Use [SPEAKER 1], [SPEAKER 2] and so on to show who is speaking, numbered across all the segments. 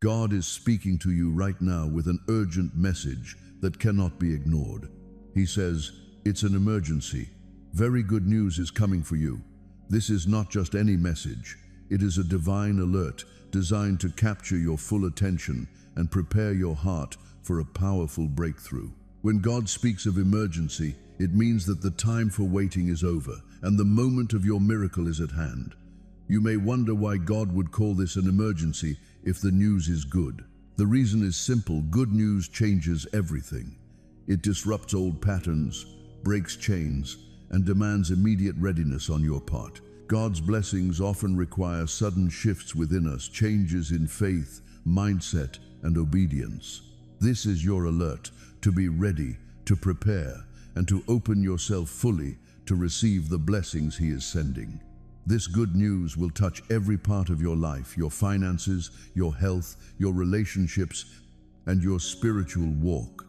[SPEAKER 1] God is speaking to you right now with an urgent message that cannot be ignored. He says, it's an emergency. Very good news is coming for you. This is not just any message. It is a divine alert designed to capture your full attention and prepare your heart for a powerful breakthrough. When God speaks of emergency, it means that the time for waiting is over and the moment of your miracle is at hand. You may wonder why God would call this an emergency if the news is good. The reason is simple. Good news changes everything. It disrupts old patterns, breaks chains, and demands immediate readiness on your part. God's blessings often require sudden shifts within us, changes in faith, mindset, and obedience. This is your alert to be ready, to prepare, and to open yourself fully to receive the blessings He is sending. This good news will touch every part of your life, your finances, your health, your relationships, and your spiritual walk.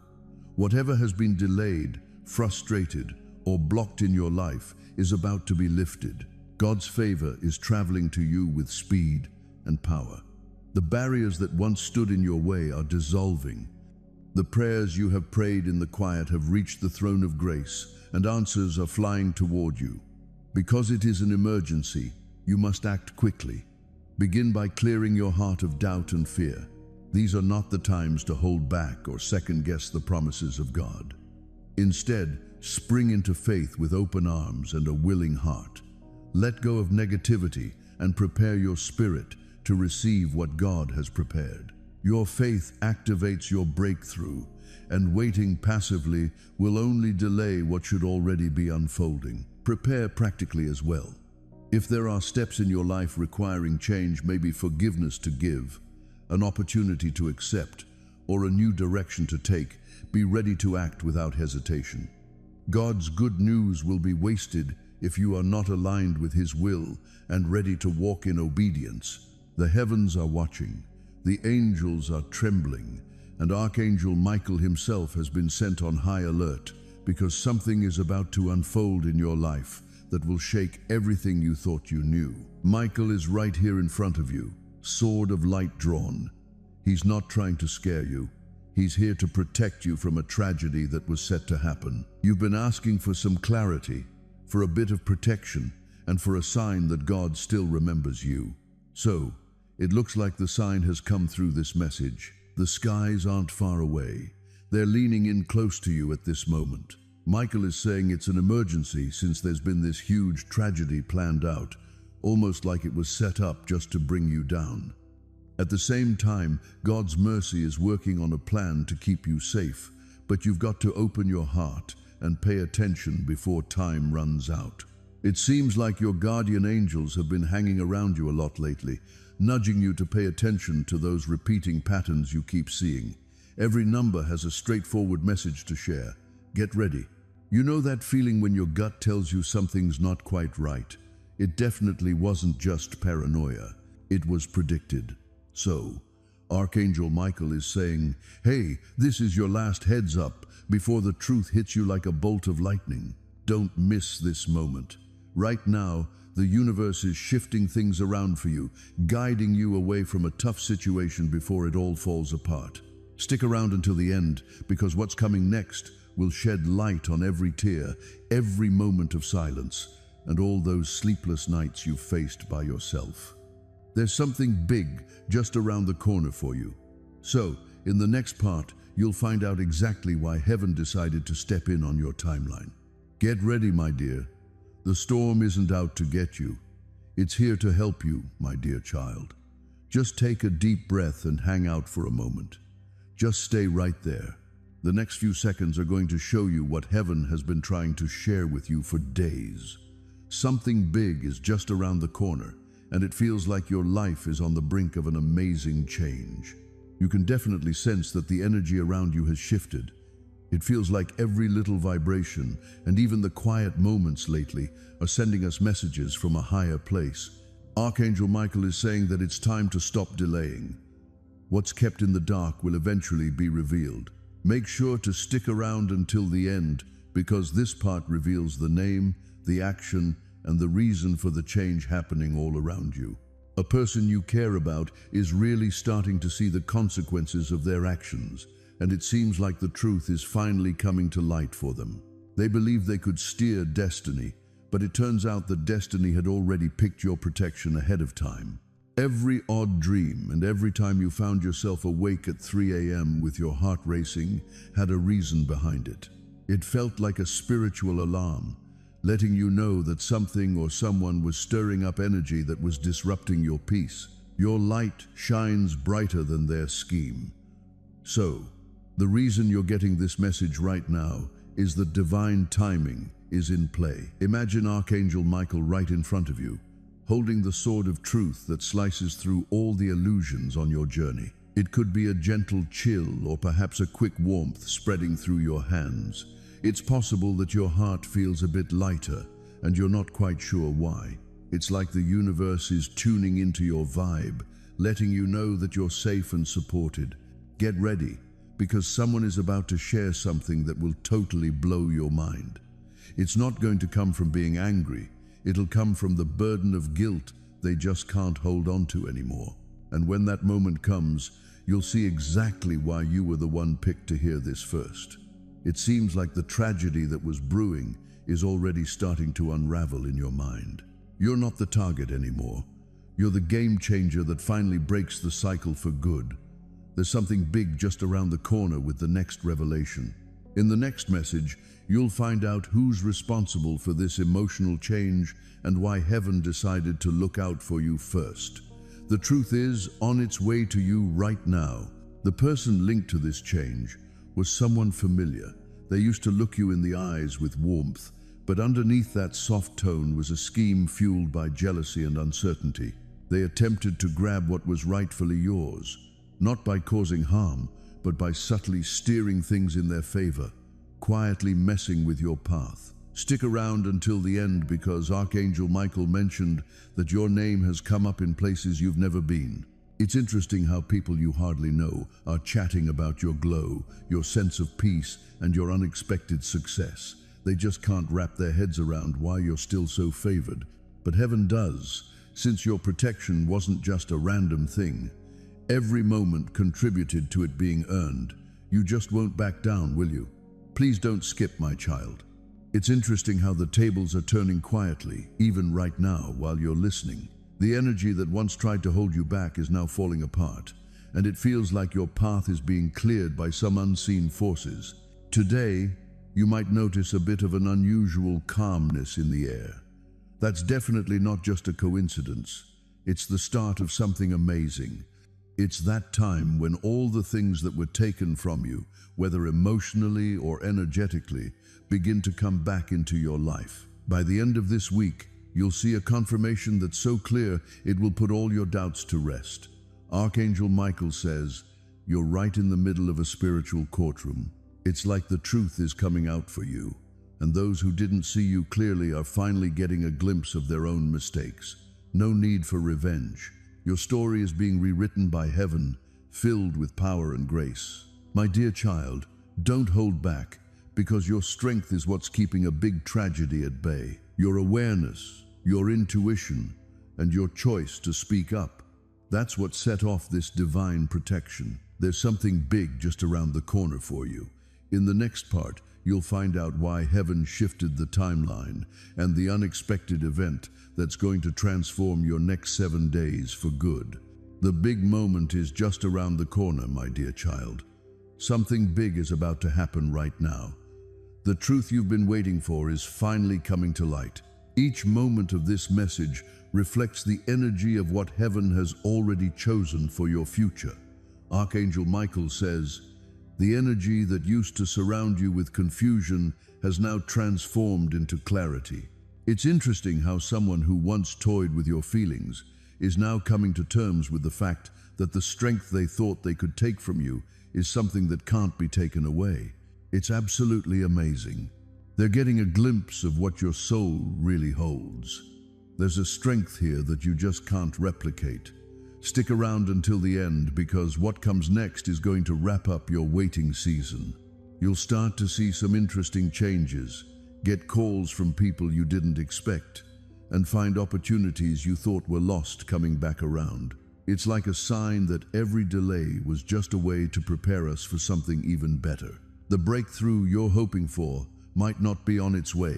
[SPEAKER 1] Whatever has been delayed, frustrated, or blocked in your life is about to be lifted. God's favor is traveling to you with speed and power. The barriers that once stood in your way are dissolving. The prayers you have prayed in the quiet have reached the throne of grace, and answers are flying toward you. Because it is an emergency, you must act quickly. Begin by clearing your heart of doubt and fear. These are not the times to hold back or second-guess the promises of God. Instead, spring into faith with open arms and a willing heart. Let go of negativity and prepare your spirit to receive what God has prepared. Your faith activates your breakthrough, and waiting passively will only delay what should already be unfolding. Prepare practically as well. If there are steps in your life requiring change, maybe forgiveness to give, an opportunity to accept, or a new direction to take, be ready to act without hesitation. God's good news will be wasted if you are not aligned with His will and ready to walk in obedience. The heavens are watching, the angels are trembling, and Archangel Michael himself has been sent on high alert because something is about to unfold in your life that will shake everything you thought you knew. Michael is right here in front of you, sword of light drawn. He's not trying to scare you. He's here to protect you from a tragedy that was set to happen. You've been asking for some clarity, for a bit of protection, and for a sign that God still remembers you. So, it looks like the sign has come through this message. The skies aren't far away. They're leaning in close to you at this moment. Michael is saying it's an emergency since there's been this huge tragedy planned out, almost like it was set up just to bring you down. At the same time, God's mercy is working on a plan to keep you safe, but you've got to open your heart and pay attention before time runs out. It seems like your guardian angels have been hanging around you a lot lately, nudging you to pay attention to those repeating patterns you keep seeing. Every number has a straightforward message to share. Get ready. You know that feeling when your gut tells you something's not quite right? It definitely wasn't just paranoia. It was predicted. So, Archangel Michael is saying, hey, this is your last heads up before the truth hits you like a bolt of lightning. Don't miss this moment. Right now, the universe is shifting things around for you, guiding you away from a tough situation before it all falls apart. Stick around until the end, because what's coming next will shed light on every tear, every moment of silence, and all those sleepless nights you've faced by yourself. There's something big just around the corner for you. So, in the next part, you'll find out exactly why heaven decided to step in on your timeline. Get ready, my dear. The storm isn't out to get you. It's here to help you, my dear child. Just take a deep breath and hang out for a moment. Just stay right there. The next few seconds are going to show you what heaven has been trying to share with you for days. Something big is just around the corner, and it feels like your life is on the brink of an amazing change. You can definitely sense that the energy around you has shifted. It feels like every little vibration, and even the quiet moments lately, are sending us messages from a higher place. Archangel Michael is saying that it's time to stop delaying. What's kept in the dark will eventually be revealed. Make sure to stick around until the end, because this part reveals the name, the action, and the reason for the change happening all around you. A person you care about is really starting to see the consequences of their actions, and it seems like the truth is finally coming to light for them. They believe they could steer destiny, but it turns out that destiny had already picked your protection ahead of time. Every odd dream and every time you found yourself awake at 3 a.m. with your heart racing had a reason behind it. It felt like a spiritual alarm, letting you know that something or someone was stirring up energy that was disrupting your peace. Your light shines brighter than their scheme. So, the reason you're getting this message right now is that divine timing is in play. Imagine Archangel Michael right in front of you, holding the sword of truth that slices through all the illusions on your journey. It could be a gentle chill or perhaps a quick warmth spreading through your hands. It's possible that your heart feels a bit lighter and you're not quite sure why. It's like the universe is tuning into your vibe, letting you know that you're safe and supported. Get ready, because someone is about to share something that will totally blow your mind. It's not going to come from being angry. It'll come from the burden of guilt they just can't hold on to anymore. And when that moment comes, you'll see exactly why you were the one picked to hear this first. It seems like the tragedy that was brewing is already starting to unravel in your mind. You're not the target anymore. You're the game changer that finally breaks the cycle for good. There's something big just around the corner with the next revelation. In the next message, you'll find out who's responsible for this emotional change and why heaven decided to look out for you first. The truth is on its way to you right now. The person linked to this change was someone familiar. They used to look you in the eyes with warmth, but underneath that soft tone was a scheme fueled by jealousy and uncertainty. They attempted to grab what was rightfully yours, not by causing harm, but by subtly steering things in their favor, quietly messing with your path. Stick around until the end, because Archangel Michael mentioned that your name has come up in places you've never been. It's interesting how people you hardly know are chatting about your glow, your sense of peace, and your unexpected success. They just can't wrap their heads around why you're still so favored. But heaven does, since your protection wasn't just a random thing. Every moment contributed to it being earned. You just won't back down, will you? Please don't skip, my child. It's interesting how the tables are turning quietly, even right now while you're listening. The energy that once tried to hold you back is now falling apart, and it feels like your path is being cleared by some unseen forces. Today, you might notice a bit of an unusual calmness in the air. That's definitely not just a coincidence. It's the start of something amazing. It's that time when all the things that were taken from you, whether emotionally or energetically, begin to come back into your life. By the end of this week, you'll see a confirmation that's so clear it will put all your doubts to rest. Archangel Michael says, you're right in the middle of a spiritual courtroom. It's like the truth is coming out for you, and those who didn't see you clearly are finally getting a glimpse of their own mistakes. No need for revenge. Your story is being rewritten by heaven, filled with power and grace. My dear child, don't hold back, because your strength is what's keeping a big tragedy at bay. Your awareness, your intuition, and your choice to speak up. That's what set off this divine protection. There's something big just around the corner for you. In the next part, you'll find out why heaven shifted the timeline and the unexpected event that's going to transform your next 7 days for good. The big moment is just around the corner, my dear child. Something big is about to happen right now. The truth you've been waiting for is finally coming to light. Each moment of this message reflects the energy of what heaven has already chosen for your future. Archangel Michael says, the energy that used to surround you with confusion has now transformed into clarity. It's interesting how someone who once toyed with your feelings is now coming to terms with the fact that the strength they thought they could take from you is something that can't be taken away. It's absolutely amazing. They're getting a glimpse of what your soul really holds. There's a strength here that you just can't replicate. Stick around until the end, because what comes next is going to wrap up your waiting season. You'll start to see some interesting changes, get calls from people you didn't expect, and find opportunities you thought were lost coming back around. It's like a sign that every delay was just a way to prepare us for something even better. The breakthrough you're hoping for might not be on its way.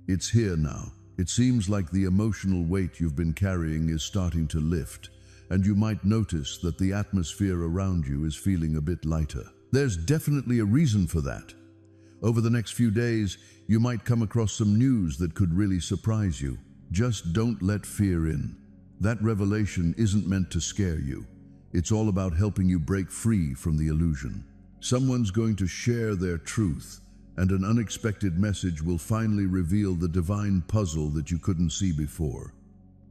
[SPEAKER 1] It's here now. It seems like the emotional weight you've been carrying is starting to lift, and you might notice that the atmosphere around you is feeling a bit lighter. There's definitely a reason for that. Over the next few days, you might come across some news that could really surprise you. Just don't let fear in. That revelation isn't meant to scare you. It's all about helping you break free from the illusion. Someone's going to share their truth, and an unexpected message will finally reveal the divine puzzle that you couldn't see before.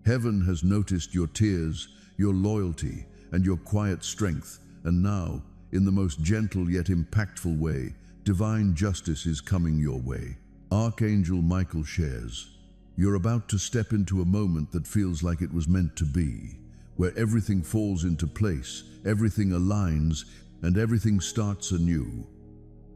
[SPEAKER 1] Heaven has noticed your tears, your loyalty, and your quiet strength, and now, in the most gentle yet impactful way, divine justice is coming your way. Archangel Michael shares, "You're about to step into a moment that feels like it was meant to be, where everything falls into place, everything aligns, and everything starts anew.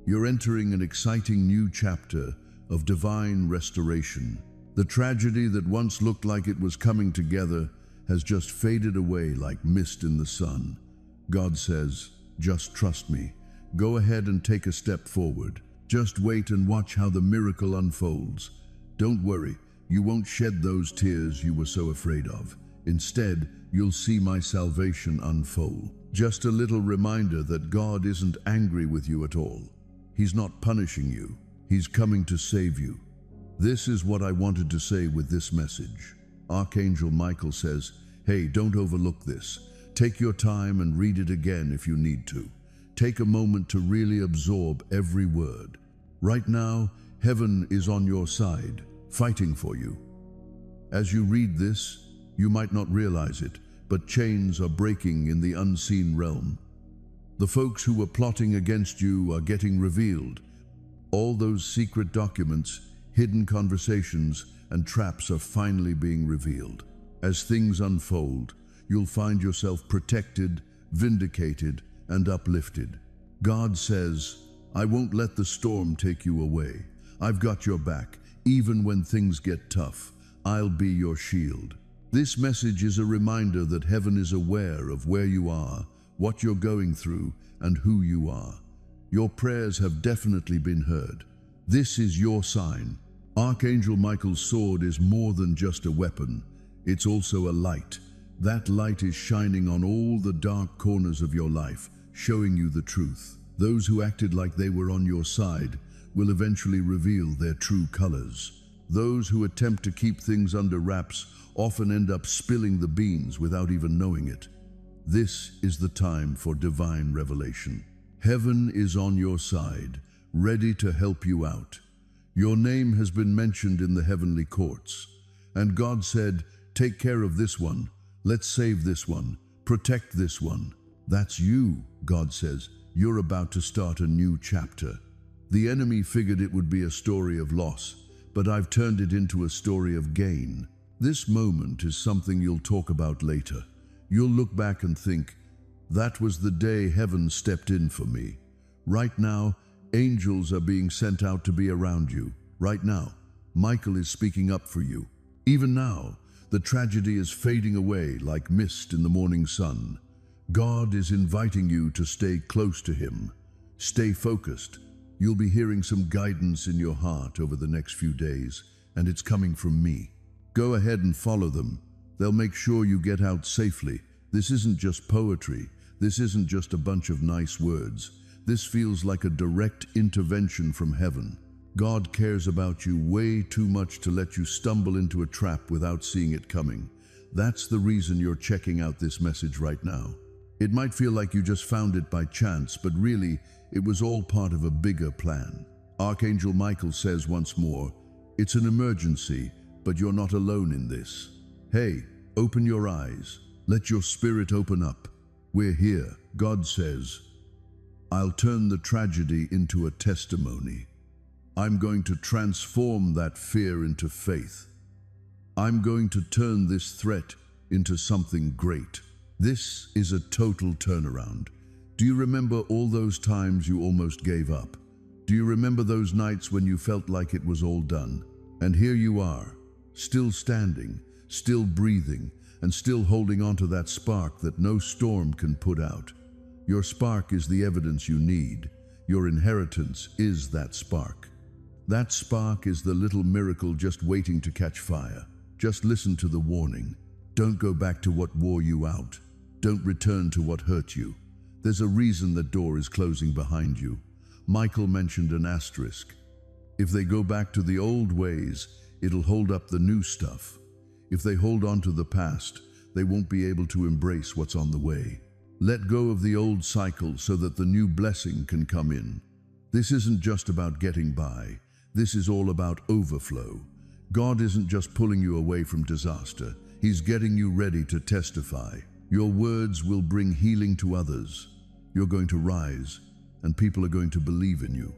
[SPEAKER 1] You're entering an exciting new chapter of divine restoration. The tragedy that once looked like it was coming together has just faded away like mist in the sun. God says, just trust me. Go ahead and take a step forward. Just wait and watch how the miracle unfolds. Don't worry, you won't shed those tears you were so afraid of. Instead, you'll see my salvation unfold. Just a little reminder that God isn't angry with you at all. He's not punishing you. He's coming to save you. This is what I wanted to say with this message. Archangel Michael says, hey, don't overlook this. Take your time and read it again if you need to. Take a moment to really absorb every word. Right now, heaven is on your side, fighting for you. As you read this, you might not realize it, but chains are breaking in the unseen realm. The folks who were plotting against you are getting revealed. All those secret documents, hidden conversations, and traps are finally being revealed. As things unfold, you'll find yourself protected, vindicated, and uplifted. God says, I won't let the storm take you away. I've got your back. Even when things get tough, I'll be your shield. This message is a reminder that heaven is aware of where you are, what you're going through, and who you are. Your prayers have definitely been heard. This is your sign. Archangel Michael's sword is more than just a weapon. It's also a light. That light is shining on all the dark corners of your life, showing you the truth. Those who acted like they were on your side will eventually reveal their true colors. Those who attempt to keep things under wraps often end up spilling the beans without even knowing it. This is the time for divine revelation. Heaven is on your side, ready to help you out. Your name has been mentioned in the heavenly courts, and God said, take care of this one. Let's save this one. Protect this one. That's you, God says. You're about to start a new chapter. The enemy figured it would be a story of loss, but I've turned it into a story of gain. This moment is something you'll talk about later. You'll look back and think, that was the day heaven stepped in for me. Right now, angels are being sent out to be around you. Right now, Michael is speaking up for you. Even now, the tragedy is fading away like mist in the morning sun. God is inviting you to stay close to him. Stay focused. You'll be hearing some guidance in your heart over the next few days, and it's coming from me. Go ahead and follow them. They'll make sure you get out safely. This isn't just poetry. This isn't just a bunch of nice words. This feels like a direct intervention from heaven. God cares about you way too much to let you stumble into a trap without seeing it coming. That's the reason you're checking out this message right now. It might feel like you just found it by chance, but really, it was all part of a bigger plan. Archangel Michael says once more, it's an emergency, but you're not alone in this. Hey, open your eyes. Let your spirit open up. We're here. God says, I'll turn the tragedy into a testimony. I'm going to transform that fear into faith. I'm going to turn this threat into something great. This is a total turnaround. Do you remember all those times you almost gave up? Do you remember those nights when you felt like it was all done? And here you are, still standing, still breathing, and still holding on to that spark that no storm can put out. Your spark is the evidence you need. Your inheritance is that spark. That spark is the little miracle just waiting to catch fire. Just listen to the warning. Don't go back to what wore you out. Don't return to what hurt you. There's a reason that door is closing behind you. Michael mentioned an asterisk. If they go back to the old ways, it'll hold up the new stuff. If they hold on to the past, they won't be able to embrace what's on the way. Let go of the old cycle so that the new blessing can come in. This isn't just about getting by. This is all about overflow. God isn't just pulling you away from disaster. He's getting you ready to testify. Your words will bring healing to others. You're going to rise, and people are going to believe in you.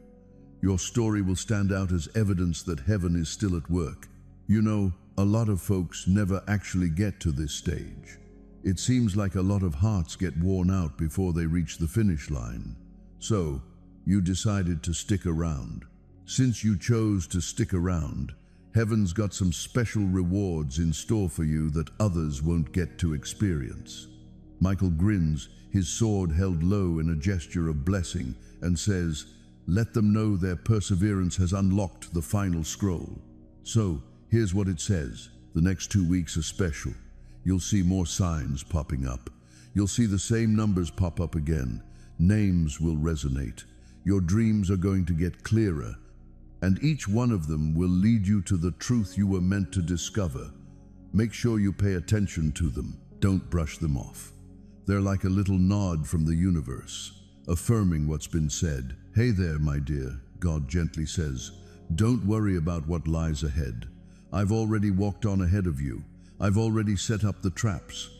[SPEAKER 1] Your story will stand out as evidence that heaven is still at work. You know, a lot of folks never actually get to this stage. It seems like a lot of hearts get worn out before they reach the finish line. So, you decided to stick around. Since you chose to stick around, heaven's got some special rewards in store for you that others won't get to experience. Michael grins, his sword held low in a gesture of blessing, and says, "Let them know their perseverance has unlocked the final scroll." So, here's what it says. The next 2 weeks are special. You'll see more signs popping up. You'll see the same numbers pop up again. Names will resonate. Your dreams are going to get clearer, and each one of them will lead you to the truth you were meant to discover. Make sure you pay attention to them. Don't brush them off. They're like a little nod from the universe, affirming what's been said. "Hey there, my dear," God gently says. "Don't worry about what lies ahead. I've already walked on ahead of you. I've already set up the traps.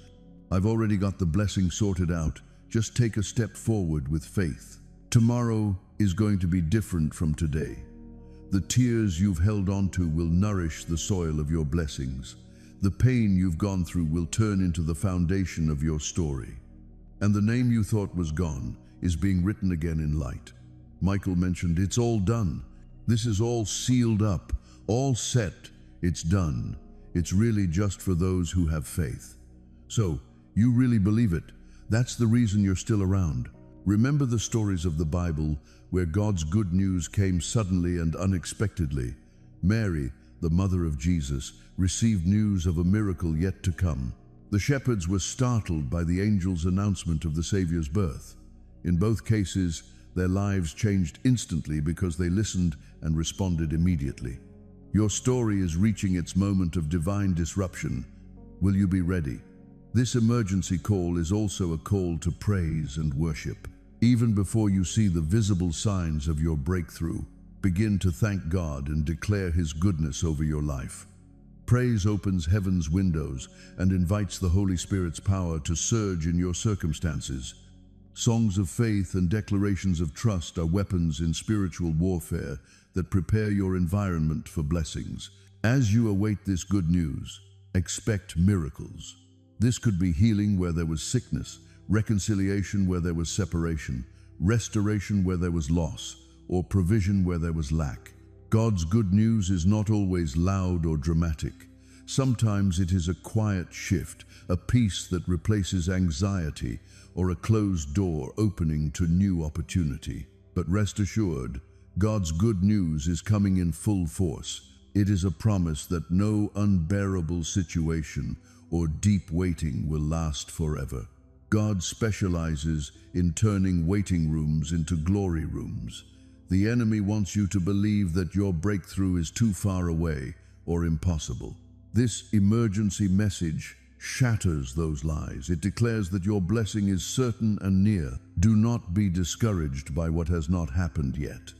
[SPEAKER 1] I've already got the blessing sorted out. Just take a step forward with faith. Tomorrow is going to be different from today. The tears you've held onto will nourish the soil of your blessings. The pain you've gone through will turn into the foundation of your story. And the name you thought was gone is being written again in light." Michael mentioned, "It's all done. This is all sealed up, all set. It's done. It's really just for those who have faith." So, you really believe it. That's the reason you're still around. Remember the stories of the Bible where God's good news came suddenly and unexpectedly. Mary, the mother of Jesus, received news of a miracle yet to come. The shepherds were startled by the angel's announcement of the Savior's birth. In both cases, their lives changed instantly because they listened and responded immediately. Your story is reaching its moment of divine disruption. Will you be ready? This emergency call is also a call to praise and worship. Even before you see the visible signs of your breakthrough, begin to thank God and declare His goodness over your life. Praise opens heaven's windows and invites the Holy Spirit's power to surge in your circumstances. Songs of faith and declarations of trust are weapons in spiritual warfare that prepare your environment for blessings. As you await this good news, expect miracles. This could be healing where there was sickness, reconciliation where there was separation, restoration where there was loss, or provision where there was lack. God's good news is not always loud or dramatic. Sometimes it is a quiet shift, a peace that replaces anxiety, or a closed door opening to new opportunity. But rest assured, God's good news is coming in full force. It is a promise that no unbearable situation or deep waiting will last forever. God specializes in turning waiting rooms into glory rooms. The enemy wants you to believe that your breakthrough is too far away or impossible. This emergency message shatters those lies. It declares that your blessing is certain and near. Do not be discouraged by what has not happened yet.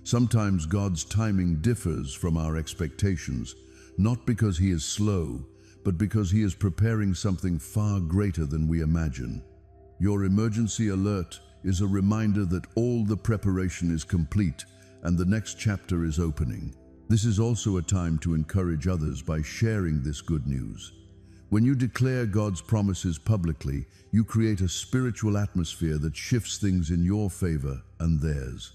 [SPEAKER 1] Sometimes God's timing differs from our expectations, not because He is slow, but because He is preparing something far greater than we imagine. Your emergency alert is a reminder that all the preparation is complete and the next chapter is opening. This is also a time to encourage others by sharing this good news. When you declare God's promises publicly, you create a spiritual atmosphere that shifts things in your favor and theirs.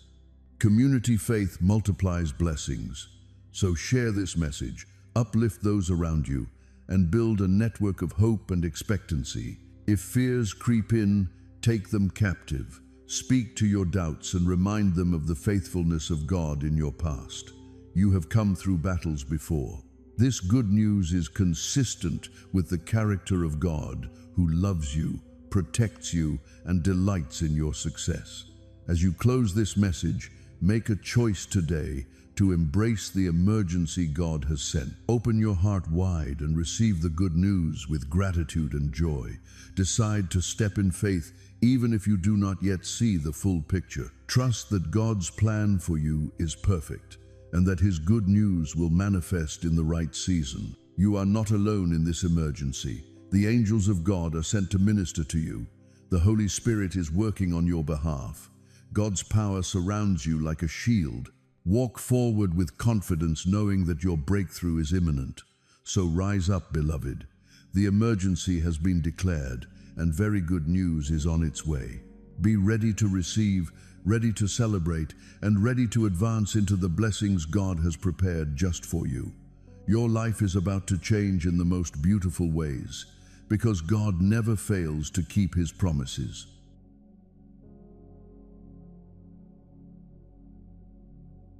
[SPEAKER 1] Community faith multiplies blessings. So share this message, uplift those around you, and build a network of hope and expectancy. If fears creep in, take them captive. Speak to your doubts and remind them of the faithfulness of God in your past. You have come through battles before. This good news is consistent with the character of God, who loves you, protects you, and delights in your success. As you close this message, make a choice today to embrace the emergency God has sent. Open your heart wide and receive the good news with gratitude and joy. Decide to step in faith even if you do not yet see the full picture. Trust that God's plan for you is perfect and that His good news will manifest in the right season. You are not alone in this emergency. The angels of God are sent to minister to you. The Holy Spirit is working on your behalf. God's power surrounds you like a shield. Walk forward with confidence, knowing that your breakthrough is imminent. So rise up, beloved. The emergency has been declared, and very good news is on its way. Be ready to receive, ready to celebrate, and ready to advance into the blessings God has prepared just for you. Your life is about to change in the most beautiful ways, because God never fails to keep His promises.